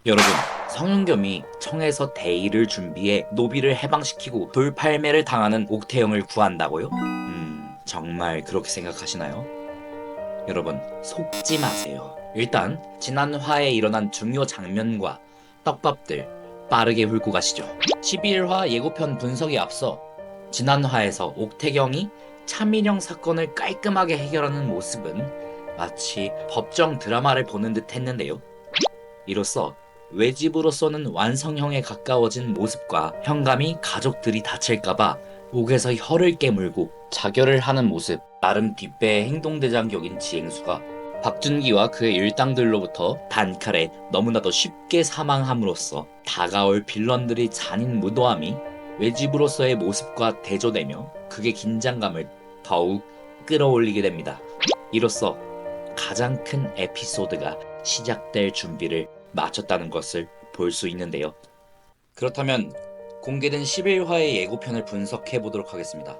여러분, 성윤겸이 청에서 대의를 준비해 노비를 해방시키고 돌팔매를 당하는 옥태영을 구한다고요? 정말 그렇게 생각하시나요? 여러분, 속지 마세요. 일단 지난 화에 일어난 중요 장면과 떡밥들 빠르게 훑고 가시죠. 11화 예고편 분석에 앞서 지난 화에서 옥태경이 차민영 사건을 깔끔하게 해결하는 모습은 마치 법정 드라마를 보는 듯 했는데요. 이로써 외집으로서는 완성형에 가까워진 모습과 현감이 가족들이 다칠까봐 옥에서 혀를 깨물고 자결을 하는 모습, 나름 뒷배의 행동대장격인 지행수가 박준기와 그의 일당들로부터 단칼에 너무나도 쉽게 사망함으로써 다가올 빌런들의 잔인 무도함이 외집으로서의 모습과 대조되며 그의 긴장감을 더욱 끌어올리게 됩니다. 이로써 가장 큰 에피소드가 시작될 준비를 마쳤다는 것을 볼 수 있는데요. 그렇다면 공개된 11화의 예고편을 분석해 보도록 하겠습니다.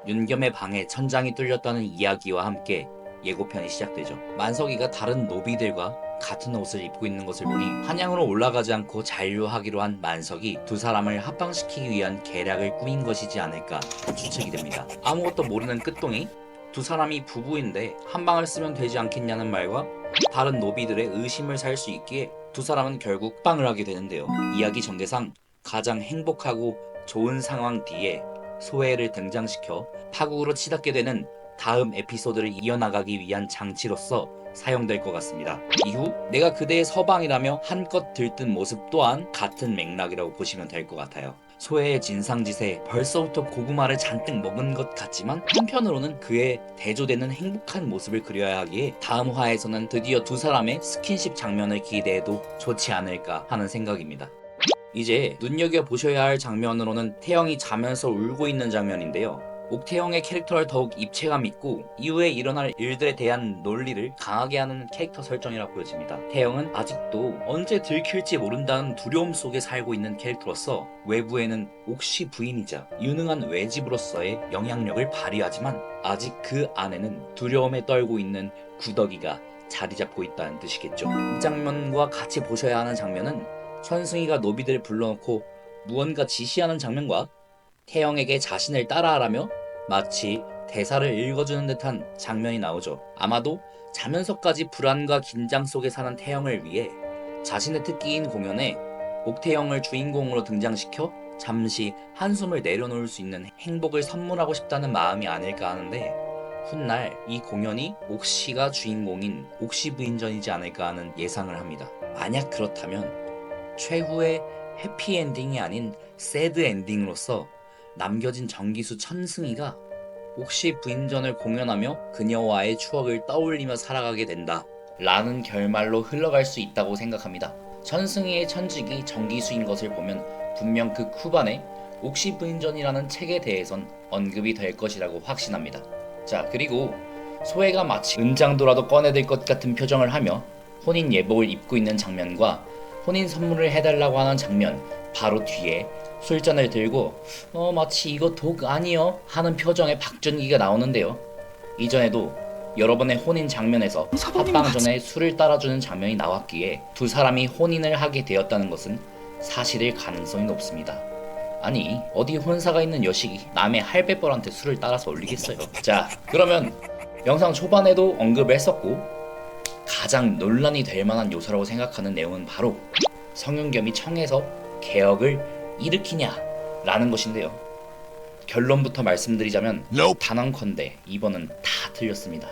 윤겸의 방에 천장이 뚫렸다는 이야기와 함께 예고편이 시작되죠. 만석이가 다른 노비들과 같은 옷을 입고 있는 것을 보니 한양으로 올라가지 않고 잔류하기로 한 만석이 두 사람을 합방시키기 위한 계략을 꾸민 것이지 않을까 추측이 됩니다. 아무것도 모르는 끝동이 두 사람이 부부인데 한 방을 쓰면 되지 않겠냐는 말과 다른 노비들의 의심을 살 수 있기에 두 사람은 결국 합방을 하게 되는데요. 이야기 전개상 가장 행복하고 좋은 상황 뒤에 소혜를 등장시켜 파국으로 치닫게 되는 다음 에피소드를 이어나가기 위한 장치로서 사용될 것 같습니다. 이후 내가 그대의 서방이라며 한껏 들뜬 모습 또한 같은 맥락이라고 보시면 될 것 같아요. 소혜의 진상짓에 벌써부터 고구마를 잔뜩 먹은 것 같지만 한편으로는 그의 대조되는 행복한 모습을 그려야 하기에 다음 화에서는 드디어 두 사람의 스킨십 장면을 기대해도 좋지 않을까 하는 생각입니다. 이제 눈여겨보셔야 할 장면으로는 태영이 자면서 울고 있는 장면인데요. 옥태영의 캐릭터를 더욱 입체감 있고 이후에 일어날 일들에 대한 논리를 강하게 하는 캐릭터 설정이라 보여집니다. 태영은 아직도 언제 들킬지 모른다는 두려움 속에 살고 있는 캐릭터로서 외부에는 옥시 부인이자 유능한 외집으로서의 영향력을 발휘하지만 아직 그 안에는 두려움에 떨고 있는 구더기가 자리 잡고 있다는 뜻이겠죠. 이 장면과 같이 보셔야 하는 장면은 천승희가 노비들을 불러놓고 무언가 지시하는 장면과 태영에게 자신을 따라하라며 마치 대사를 읽어주는 듯한 장면이 나오죠. 아마도 자면서까지 불안과 긴장 속에 사는 태영을 위해 자신의 특기인 공연에 옥태영을 주인공으로 등장시켜 잠시 한숨을 내려놓을 수 있는 행복을 선물하고 싶다는 마음이 아닐까 하는데 훗날 이 공연이 옥시가 주인공인 옥시 부인전이지 않을까 하는 예상을 합니다. 만약 그렇다면 최후의 해피엔딩이 아닌 새드 엔딩으로서 남겨진 정기수 천승희가 옥시 부인전을 공연하며 그녀와의 추억을 떠올리며 살아가게 된다 라는 결말로 흘러갈 수 있다고 생각합니다. 천승희의 천직이 정기수인 것을 보면 분명 그 후반에 옥시 부인전이라는 책에 대해선 언급이 될 것이라고 확신합니다. 자, 그리고 소혜가 마치 은장도라도 꺼내들 것 같은 표정을 하며 혼인 예복을 입고 있는 장면과 혼인 선물을 해달라고 하는 장면 바로 뒤에 술잔을 들고 마치 이거 독 아니요? 하는 표정의 박준기가 나오는데요. 이전에도 여러 번의 혼인 장면에서 합방 전에 술을 따라주는 장면이 나왔기에 두 사람이 혼인을 하게 되었다는 것은 사실일 가능성이 높습니다. 아니 어디 혼사가 있는 여식이 남의 할배뻘한테 술을 따라서 올리겠어요. 자, 그러면 영상 초반에도 언급을 했었고 가장 논란이 될 만한 요소라고 생각하는 내용은 바로 성윤겸이 청에서 개혁을 일으키냐 라는 것인데요. 결론부터 말씀드리자면 단언컨대 이번은 다 틀렸습니다.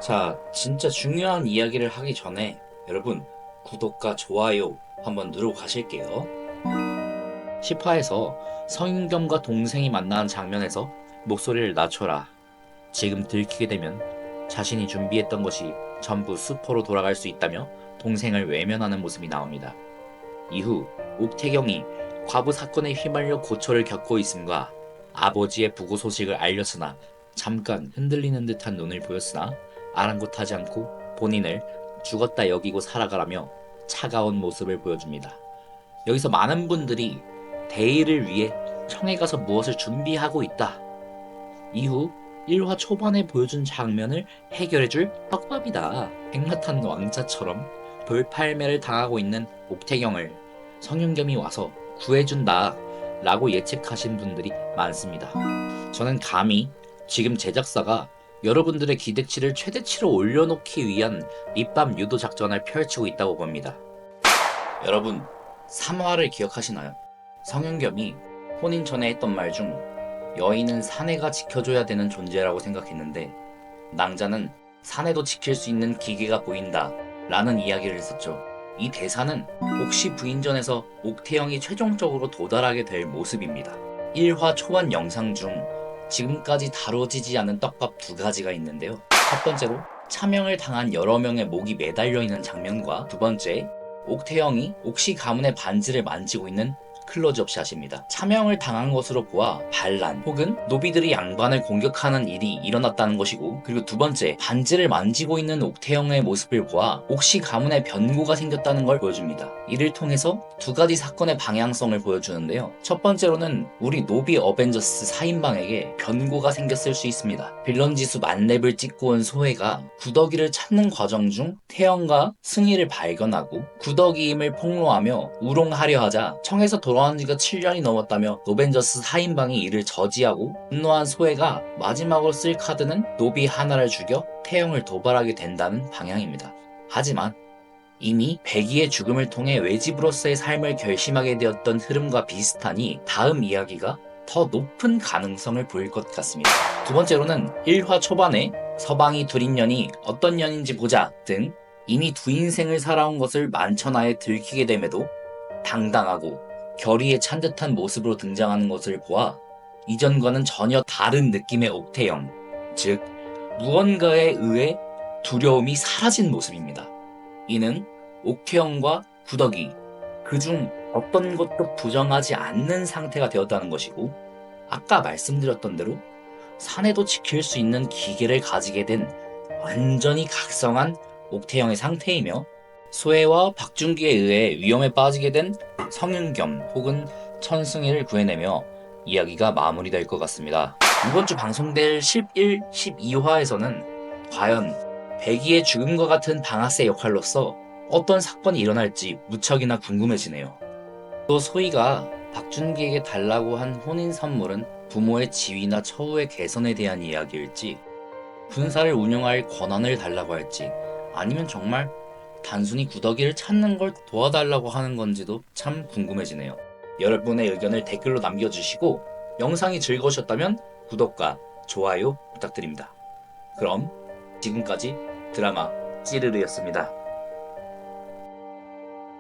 자, 진짜 중요한 이야기를 하기 전에 여러분 구독과 좋아요 한번 누르고 가실게요. 10화에서 성윤겸과 동생이 만나는 장면에서 목소리를 낮춰라, 지금 들키게 되면 자신이 준비했던 것이 전부 수포로 돌아갈 수 있다며 동생을 외면하는 모습이 나옵니다. 이후 옥태경이 과부 사건에 휘말려 고초를 겪고 있음과 아버지의 부고 소식을 알렸으나 잠깐 흔들리는 듯한 눈을 보였으나 아랑곳하지 않고 본인을 죽었다 여기고 살아가라며 차가운 모습을 보여줍니다. 여기서 많은 분들이 대의를 위해 청에 가서 무엇을 준비하고 있다, 이후 1화 초반에 보여준 장면을 해결해줄 떡밥이다. 백마탄 왕자처럼 돌팔매를 당하고 있는 옥태경을 성윤겸이 와서 구해준다 라고 예측하신 분들이 많습니다. 저는 감히 지금 제작사가 여러분들의 기대치를 최대치로 올려놓기 위한 밑밥 유도 작전을 펼치고 있다고 봅니다. 여러분 3화를 기억하시나요? 성윤겸이 혼인 전에 했던 말 중 여인은 사내가 지켜줘야 되는 존재라고 생각했는데 낭자는 사내도 지킬 수 있는 기계가 보인다 라는 이야기를 했었죠. 이 대사는 옥시 부인전에서 옥태영이 최종적으로 도달하게 될 모습입니다. 1화 초반 영상 중 지금까지 다뤄지지 않은 떡밥 2가지가 있는데요. 첫 번째로 차명을 당한 여러 명의 목이 매달려 있는 장면과 두 번째, 옥태영이 옥시 가문의 반지를 만지고 있는 클로즈업 샷입니다. 차명을 당한 것으로 보아 반란 혹은 노비들이 양반을 공격하는 일이 일어났다는 것이고, 그리고 두 번째, 반지를 만지고 있는 옥태영의 모습을 보아 옥시 가문의 변고가 생겼다는 걸 보여줍니다. 이를 통해서 2가지 사건의 방향성을 보여주는데요. 첫 번째로는 우리 노비 어벤져스 4인방에게 변고가 생겼을 수 있습니다. 빌런 지수 만렙을 찍고 온 소혜가 구더기를 찾는 과정 중 태영과 승희를 발견하고 구더기임을 폭로하며 우롱하려 하자 청에서 돌아온 지가 7년이 넘었다며 노벤져스 4인방이 이를 저지하고 분노한 소혜가 마지막으로 쓸 카드는 노비 하나를 죽여 태영을 도발하게 된다는 방향입니다. 하지만 이미 백이의 죽음을 통해 외집으로서의 삶을 결심하게 되었던 흐름과 비슷하니 다음 이야기가 더 높은 가능성을 보일 것 같습니다. 두 번째로는 1화 초반에 서방이 둘인 년이 어떤 년인지 보자 등 이미 두 인생을 살아온 것을 만천하에 들키게 됨에도 당당하고 결의에 찬 듯한 모습으로 등장하는 것을 보아 이전과는 전혀 다른 느낌의 옥태영, 즉 무언가에 의해 두려움이 사라진 모습입니다. 이는 옥태영과 구더기, 그중 어떤 것도 부정하지 않는 상태가 되었다는 것이고, 아까 말씀드렸던 대로 사내도 지킬 수 있는 기계를 가지게 된 완전히 각성한 옥태영의 상태이며, 소혜와 박준기에 의해 위험에 빠지게 된 성윤겸 혹은 천승희를 구해내며 이야기가 마무리될 것 같습니다. 이번 주 방송될 11, 12화에서는 과연 백이의 죽음과 같은 방아쇠 역할로서 어떤 사건이 일어날지 무척이나 궁금해지네요. 또 소희가 박준기에게 달라고 한 혼인 선물은 부모의 지위나 처우의 개선에 대한 이야기일지, 군사를 운영할 권한을 달라고 할지, 아니면 정말 단순히 구더기를 찾는 걸 도와달라고 하는 건지도 참 궁금해지네요. 여러분의 의견을 댓글로 남겨주시고 영상이 즐거우셨다면 구독과 좋아요 부탁드립니다. 그럼 지금까지 드라마 찌르르였습니다.